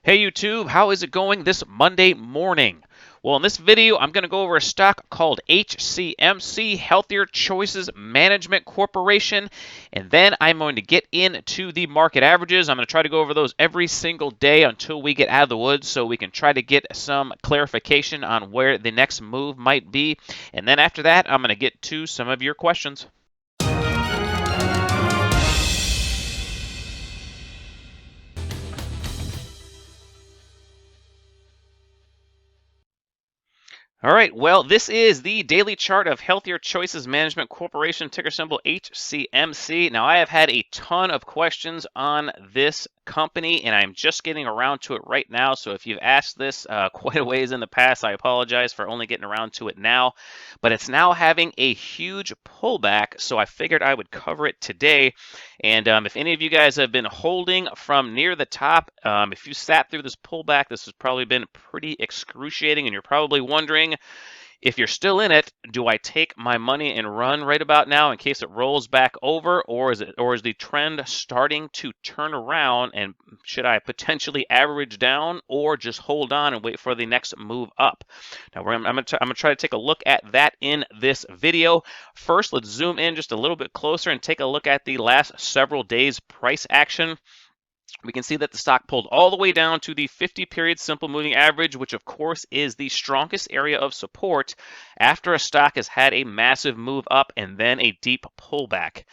Hey YouTube, how is it going this Monday morning? Well, in this video, I'm going to go over a stock called HCMC, Healthier Choices Management Corporation, and then I'm going to get into the market averages. I'm going to try to go over those every single day until we get out of the woods so we can try to get some clarification on where the next move might be. And then after that, I'm going to get to some of your questions. All right, well, this is the daily chart of Healthier Choices Management Corporation, ticker symbol HCMC. Now, I have had a ton of questions on this company, and I'm just getting around to it right now. So if you've asked this quite a ways in the past, I apologize for only getting around to it now. But it's now having a huge pullback, so I figured I would cover it today. And if any of you guys have been holding from near the top, if you sat through this pullback, this has probably been pretty excruciating, and you're probably wondering, if you're still in it, do I take my money and run right about now in case it rolls back over, or is the trend starting to turn around, and should I potentially average down or just hold on and wait for the next move up? Now I'm going to try to take a look at that in this video. First, let's zoom in just a little bit closer and take a look at the last several days price action. We can see that the stock pulled all the way down to the 50-period simple moving average, which of course is the strongest area of support after a stock has had a massive move up and then a deep pullback.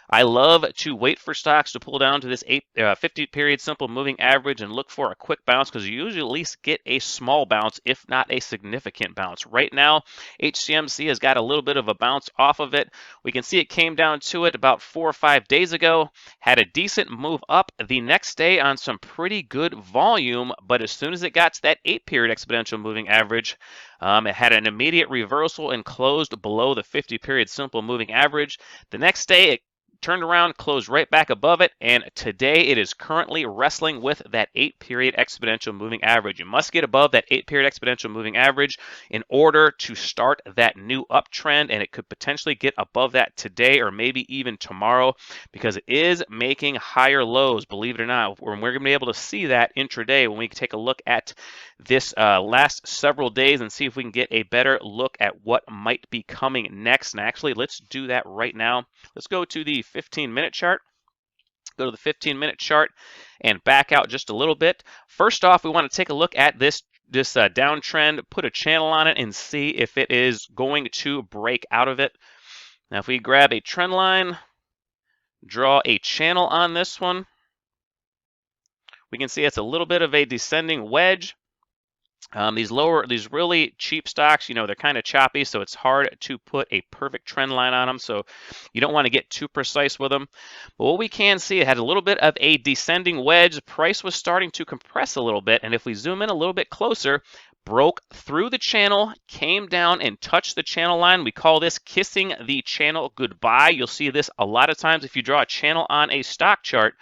I love to wait for stocks to pull down to this 50-period simple moving average and look for a quick bounce, because you usually at least get a small bounce, if not a significant bounce. Right now, HCMC has got a little bit of a bounce off of it. We can see it came down to it about 4 or 5 days ago, had a decent move up the next day on some pretty good volume, but as soon as it got to that 8-period exponential moving average, it had an immediate reversal and closed below the 50-period simple moving average. The next day, it turned around, closed right back above it, and today it is currently wrestling with that 8-period exponential moving average. You must get above that 8-period exponential moving average in order to start that new uptrend, and it could potentially get above that today or maybe even tomorrow, because it is making higher lows, believe it or not. We're going to be able to see that intraday when we take a look at this last several days and see if we can get a better look at what might be coming next. And actually, let's do that right now. Let's go to the 15-minute chart. Go to the 15-minute chart and back out just a little bit. First off, we want to take a look at this downtrend, put a channel on it, and see if it is going to break out of it. Now, if we grab a trend line, draw a channel on this one, we can see it's a little bit of a descending wedge. These really cheap stocks, they're kind of choppy, so it's hard to put a perfect trend line on them. So you don't want to get too precise with them. But what we can see, it had a little bit of a descending wedge. Price was starting to compress a little bit, and if we zoom in a little bit closer, broke through the channel, came down and touched the channel line. We call this kissing the channel goodbye. You'll see this a lot of times if you draw a channel on a stock chart.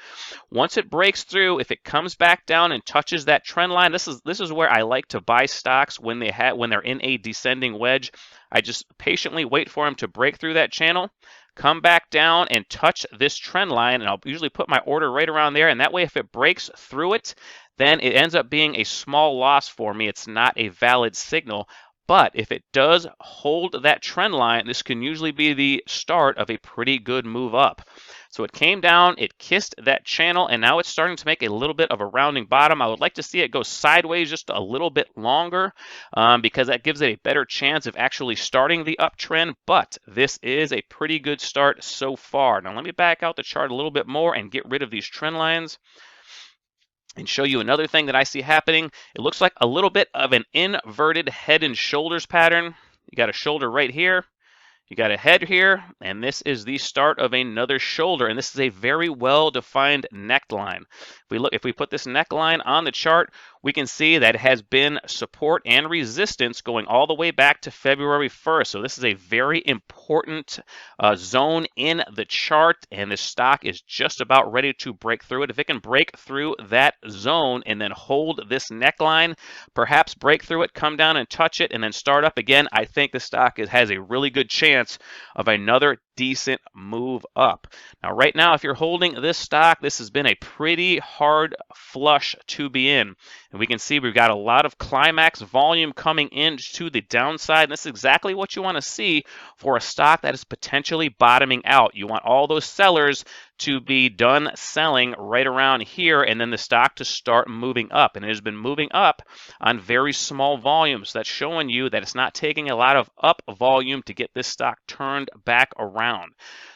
Once it breaks through, if it comes back down and touches that trend line, this is where I like to buy stocks when they're in a descending wedge. I just patiently wait for them to break through that channel, come back down and touch this trend line, and I'll usually put my order right around there, and that way if it breaks through it, then it ends up being a small loss for me. It's not a valid signal. But if it does hold that trend line, this can usually be the start of a pretty good move up. So it came down, it kissed that channel, and now it's starting to make a little bit of a rounding bottom. I would like to see it go sideways just a little bit longer, because that gives it a better chance of actually starting the uptrend. But this is a pretty good start so far. Now let me back out the chart a little bit more and get rid of these trend lines and show you another thing that I see happening. It looks like a little bit of an inverted head and shoulders pattern. You got a shoulder right here. You got a head here, and this is the start of another shoulder, and this is a very well-defined neckline. If we put this neckline on the chart, we can see that it has been support and resistance going all the way back to February 1st. So this is a very important zone in the chart, and the stock is just about ready to break through it. If it can break through that zone and then hold this neckline, perhaps break through it, come down and touch it, and then start up again, I think the stock has a really good chance of another decent move up. Now, right now, if you're holding this stock, this has been a pretty hard flush to be in. And we can see we've got a lot of climax volume coming in to the downside. And this is exactly what you want to see for a stock that is potentially bottoming out. You want all those sellers to be done selling right around here, and then the stock to start moving up. And it has been moving up on very small volumes. That's showing you that it's not taking a lot of up volume to get this stock turned back around.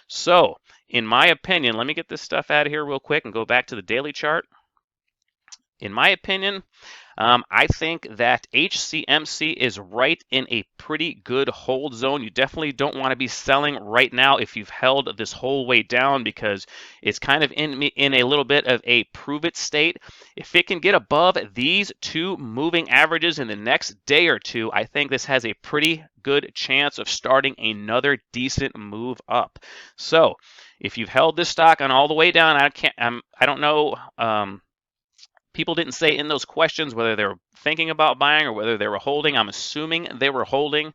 So, in my opinion, let me get this stuff out of here real quick and go back to the daily chart. In my opinion, I think that HCMC is right in a pretty good hold zone. You definitely don't want to be selling right now if you've held this whole way down, because it's kind of in a little bit of a prove it state. If it can get above these two moving averages in the next day or two, I think this has a pretty good chance of starting another decent move up. So if you've held this stock on all the way down, I don't know. People didn't say in those questions whether they were thinking about buying or whether they were holding. I'm assuming they were holding.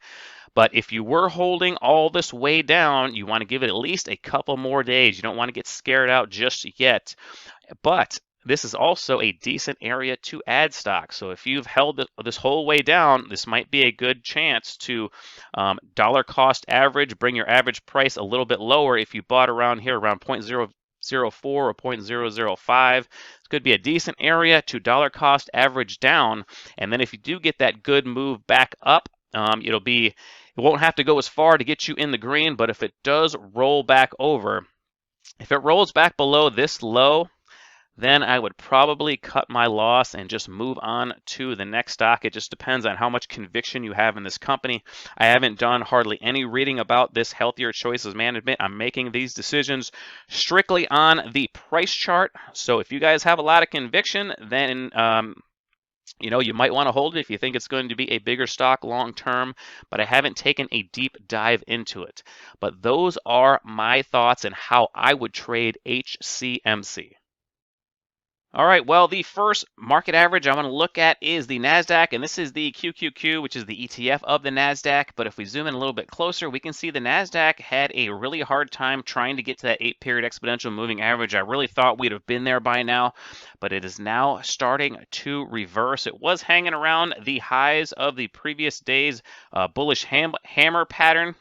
But if you were holding all this way down, you want to give it at least a couple more days. You don't want to get scared out just yet. But this is also a decent area to add stock. So if you've held this whole way down, this might be a good chance to dollar cost average, bring your average price a little bit lower if you bought around here around 0.004 or 0.005. This could be a decent area to dollar cost average down. And then if you do get that good move back up, it won't have to go as far to get you in the green. But if it does roll back over, if it rolls back below this low, then I would probably cut my loss and just move on to the next stock. It just depends on how much conviction you have in this company. I haven't done hardly any reading about this Healthier Choices Management. I'm making these decisions strictly on the price chart. So if you guys have a lot of conviction, then you might want to hold it if you think it's going to be a bigger stock long term, but I haven't taken a deep dive into it. But those are my thoughts and how I would trade HCMC. All right, well, the first market average I want to look at is the NASDAQ, and this is the QQQ, which is the ETF of the NASDAQ. But if we zoom in a little bit closer, we can see the NASDAQ had a really hard time trying to get to that 8-period exponential moving average. I really thought we'd have been there by now, but it is now starting to reverse. It was hanging around the highs of the previous day's bullish hammer pattern,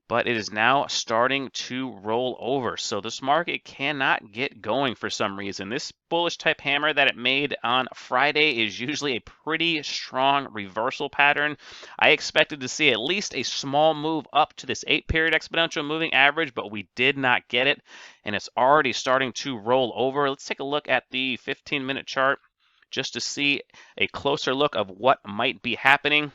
but it is now starting to roll over. So this market cannot get going for some reason. This bullish type hammer that it made on Friday is usually a pretty strong reversal pattern. I expected to see at least a small move up to this 8-period exponential moving average, but we did not get it, and it's already starting to roll over. Let's take a look at the 15-minute chart just to see a closer look of what might be happening.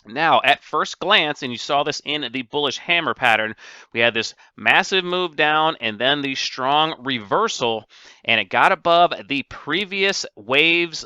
Now, at first glance, and you saw this in the bullish hammer pattern, we had this massive move down and then the strong reversal, and it got above the previous wave's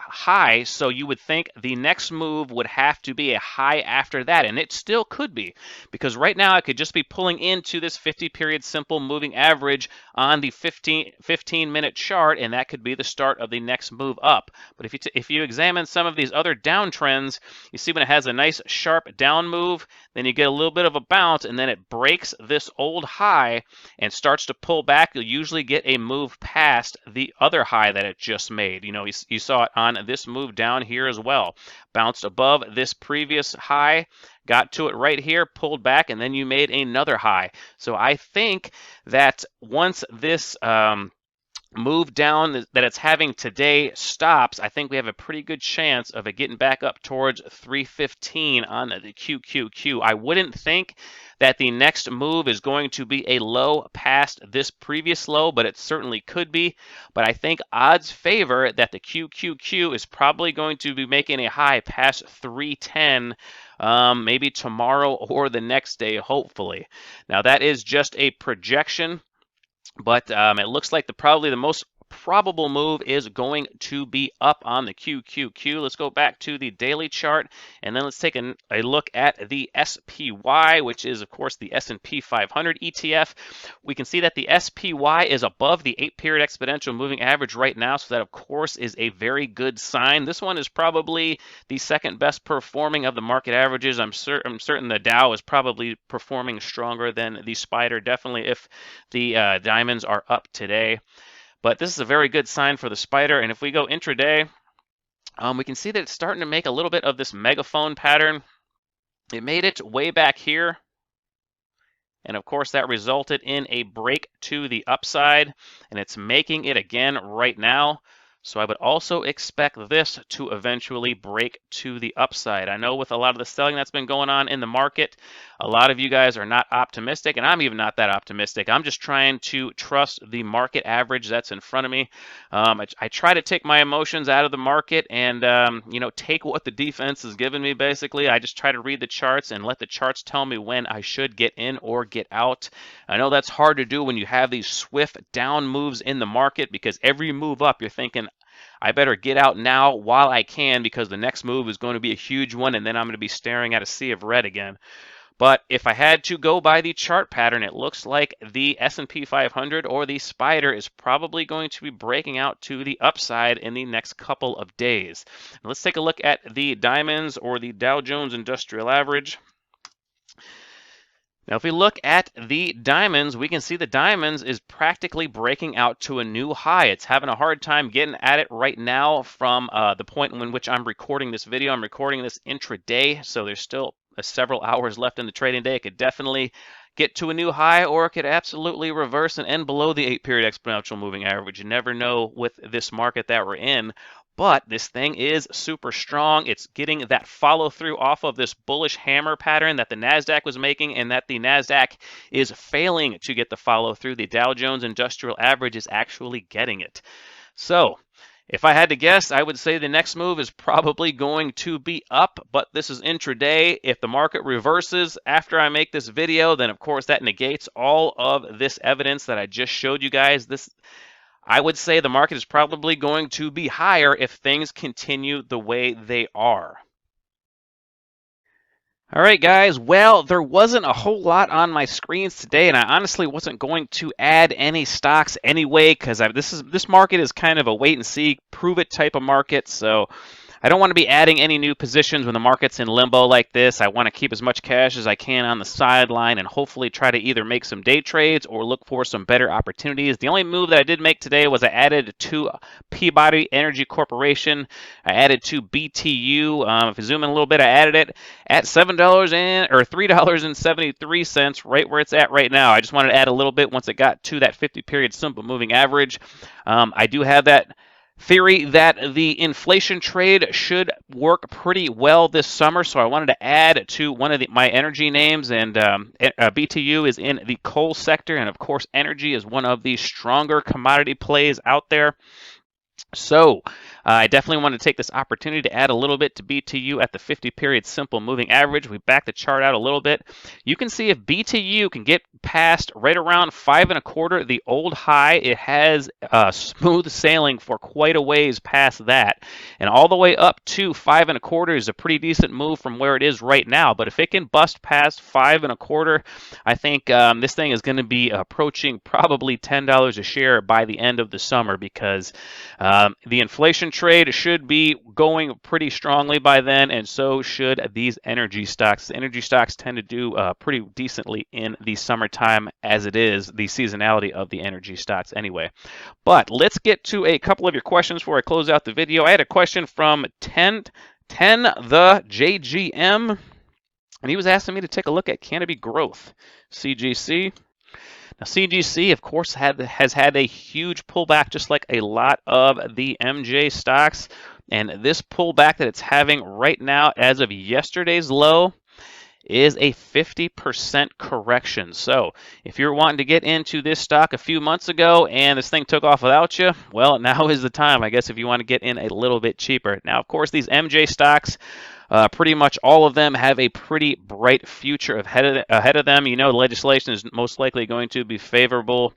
high, so you would think the next move would have to be a high after that, and it still could be, because right now I could just be pulling into this 50-period simple moving average on the 15-minute chart, and that could be the start of the next move up. But if you examine some of these other downtrends, you see when it has a nice sharp down move, then you get a little bit of a bounce, and then it breaks this old high and starts to pull back. You'll usually get a move past the other high that it just made. You saw it on this move down here as well. Bounced above this previous high, got to it right here, pulled back, and then you made another high. So I think that once this move down that it's having today stops, I think we have a pretty good chance of it getting back up towards 315 on the QQQ. I wouldn't think that the next move is going to be a low past this previous low, but it certainly could be. But I think odds favor that the QQQ is probably going to be making a high past 310 maybe tomorrow or the next day, hopefully. Now, that is just a projection. But it looks like probably the most probable move is going to be up on the QQQ. Let's go back to the daily chart, and then let's take a look at the SPY, which is, of course, the S&P 500 ETF. We can see that the SPY is above the 8-period exponential moving average right now, so that, of course, is a very good sign. This one is probably the second best performing of the market averages. I'm certain the Dow is probably performing stronger than the Spider, definitely if the diamonds are up today. But this is a very good sign for the Spider. And if we go intraday, we can see that it's starting to make a little bit of this megaphone pattern. It made it way back here. And of course, that resulted in a break to the upside. And it's making it again right now. So I would also expect this to eventually break to the upside. I know with a lot of the selling that's been going on in the market, a lot of you guys are not optimistic, and I'm even not that optimistic. I'm just trying to trust the market average that's in front of me. I try to take my emotions out of the market and take what the defense is giving me, basically. I just try to read the charts and let the charts tell me when I should get in or get out. I know that's hard to do when you have these swift down moves in the market, because every move up you're thinking, I better get out now while I can, because the next move is going to be a huge one, and then I'm going to be staring at a sea of red again. But if I had to go by the chart pattern, it looks like the S&P 500 or the Spider is probably going to be breaking out to the upside in the next couple of days. Now let's take a look at the diamonds or the Dow Jones Industrial Average. Now, if we look at the diamonds, we can see the diamonds is practically breaking out to a new high. It's having a hard time getting at it right now from the point in which I'm recording this video. I'm recording this intraday, so there's still several hours left in the trading day. It could definitely get to a new high, or it could absolutely reverse and end below the 8-period exponential moving average. You never know with this market that we're in. But this thing is super strong. It's getting that follow through off of this bullish hammer pattern that the NASDAQ was making, and that the NASDAQ is failing to get the follow through. The Dow Jones Industrial Average is actually getting it. So if I had to guess, I would say the next move is probably going to be up, but this is intraday. If the market reverses after I make this video, then of course that negates all of this evidence that I just showed you guys. I would say the market is probably going to be higher if things continue the way they are. All right, guys. Well, there wasn't a whole lot on my screens today, and I honestly wasn't going to add any stocks anyway, because this market is kind of a wait and see, prove it type of market. So I don't want to be adding any new positions when the market's in limbo like this. I want to keep as much cash as I can on the sideline and hopefully try to either make some day trades or look for some better opportunities. The only move that I did make today was I added to Peabody Energy Corporation. I added to BTU. If you zoom in a little bit, I added it at $3.73, right where it's at right now. I just wanted to add a little bit once it got to that 50-period simple moving average. I do have that theory that the inflation trade should work pretty well this summer, so I wanted to add to one of my energy names, and BTU is in the coal sector, and of course energy is one of the stronger commodity plays out there. So I definitely want to take this opportunity to add a little bit to BTU at the 50-period simple moving average. We back the chart out a little bit. You can see if BTU can get past right around 5.25, the old high, it has smooth sailing for quite a ways past that. And all the way up to 5.25 is a pretty decent move from where it is right now. But if it can bust past 5.25, I think this thing is going to be approaching probably $10 a share by the end of the summer, because the inflation trade should be going pretty strongly by then, and so should these energy stocks. The energy stocks tend to do pretty decently in the summertime, as it is the seasonality of the energy stocks anyway. But let's get to a couple of your questions before I close out the video. I had a question from 10 the JGM, and he was asking me to take a look at Canopy Growth, CGC. Now, CGC, of course, has had a huge pullback, just like a lot of the MJ stocks. And this pullback that it's having right now, as of yesterday's low, is a 50% correction. So if you're wanting to get into this stock a few months ago and this thing took off without you, well, now is the time, I guess, if you want to get in a little bit cheaper. Now, of course, these MJ stocks, pretty much all of them have a pretty bright future ahead of them. You know, the legislation is most likely going to be favorable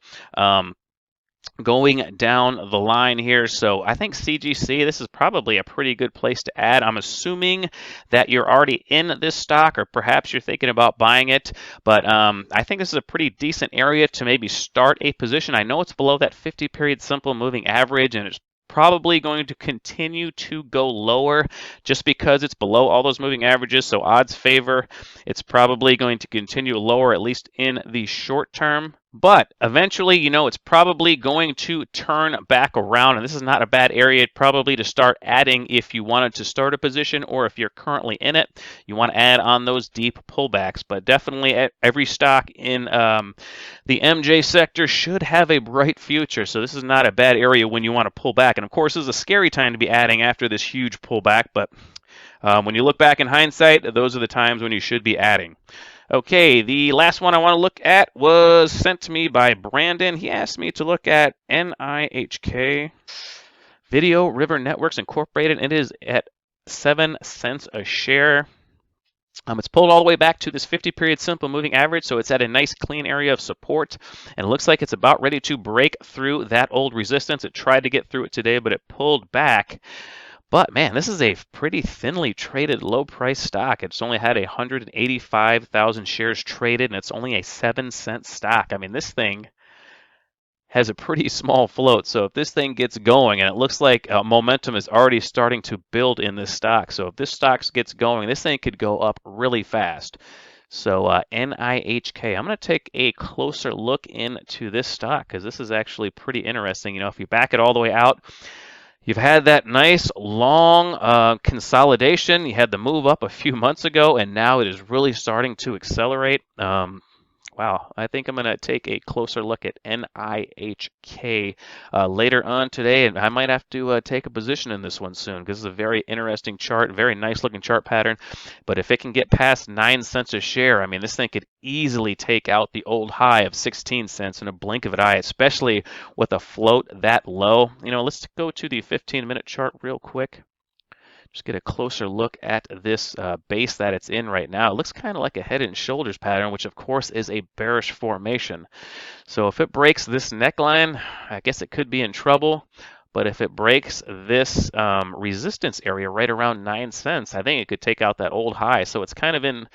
going down the line here. So I think CGC, this is probably a pretty good place to add. I'm assuming that you're already in this stock, or perhaps you're thinking about buying it, but I think this is a pretty decent area to maybe start a position. I know it's below that 50-period simple moving average, and it's probably going to continue to go lower just because it's below all those moving averages. So odds favor it's probably going to continue lower, at least in the short term. But eventually, it's probably going to turn back around, and this is not a bad area probably to start adding if you wanted to start a position, or if you're currently in it, you want to add on those deep pullbacks. But definitely every stock in the MJ sector should have a bright future, so this is not a bad area when you want to pull back. And of course, this is a scary time to be adding after this huge pullback, but when you look back in hindsight, those are the times when you should be adding. Okay, the last one I want to look at was sent to me by Brandon. He asked me to look at NIHK, Video River Networks Incorporated. It is at 7 cents a share. It's pulled all the way back to this 50-period simple moving average, so it's at a nice clean area of support, and it looks like it's about ready to break through that old resistance. It tried to get through it today, but it pulled back. But man, this is a pretty thinly traded low price stock. It's only had 185,000 shares traded, and it's only a 7-cent stock. I mean, this thing has a pretty small float. So if this thing gets going, and it looks like momentum is already starting to build in this stock. So if this stock gets going, this thing could go up really fast. So NIHK, I'm going to take a closer look into this stock because this is actually pretty interesting. If you back it all the way out, you've had that nice long consolidation. You had the move up a few months ago, and now it is really starting to accelerate. Wow, I think I'm going to take a closer look at NIHK later on today, and I might have to take a position in this one soon because it's a very interesting chart, very nice looking chart pattern. But if it can get past 9 cents a share, I mean, this thing could easily take out the old high of 16 cents in a blink of an eye, especially with a float that low. Let's go to the 15-minute chart real quick. Just get a closer look at this base that it's in right now. It looks kind of like a head and shoulders pattern, which of course is a bearish formation. So if it breaks this neckline, I guess it could be in trouble. But if it breaks this resistance area right around 9 cents, I think it could take out that old high. So it's kind of in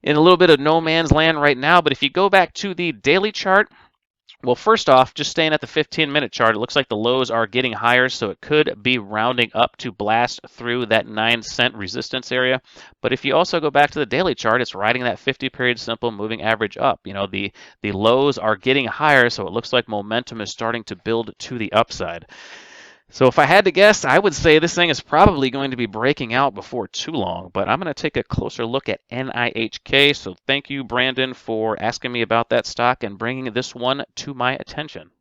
a little bit of no man's land right now. But if you go back to the daily chart, well, first off, just staying at the 15-minute chart, it looks like the lows are getting higher, so it could be rounding up to blast through that 9-cent resistance area. But if you also go back to the daily chart, it's riding that 50-period simple moving average up. The lows are getting higher, so it looks like momentum is starting to build to the upside. So if I had to guess, I would say this thing is probably going to be breaking out before too long, but I'm going to take a closer look at NIHK. So thank you, Brandon, for asking me about that stock and bringing this one to my attention.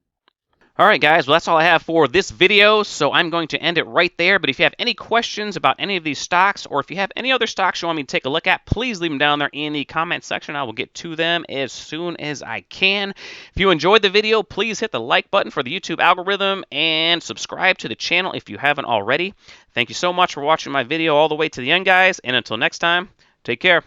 All right, guys, well, that's all I have for this video, so I'm going to end it right there. But if you have any questions about any of these stocks, or if you have any other stocks you want me to take a look at, please leave them down there in the comment section. I will get to them as soon as I can. If you enjoyed the video, please hit the like button for the YouTube algorithm and subscribe to the channel if you haven't already. Thank you so much for watching my video all the way to the end, guys, and until next time, take care.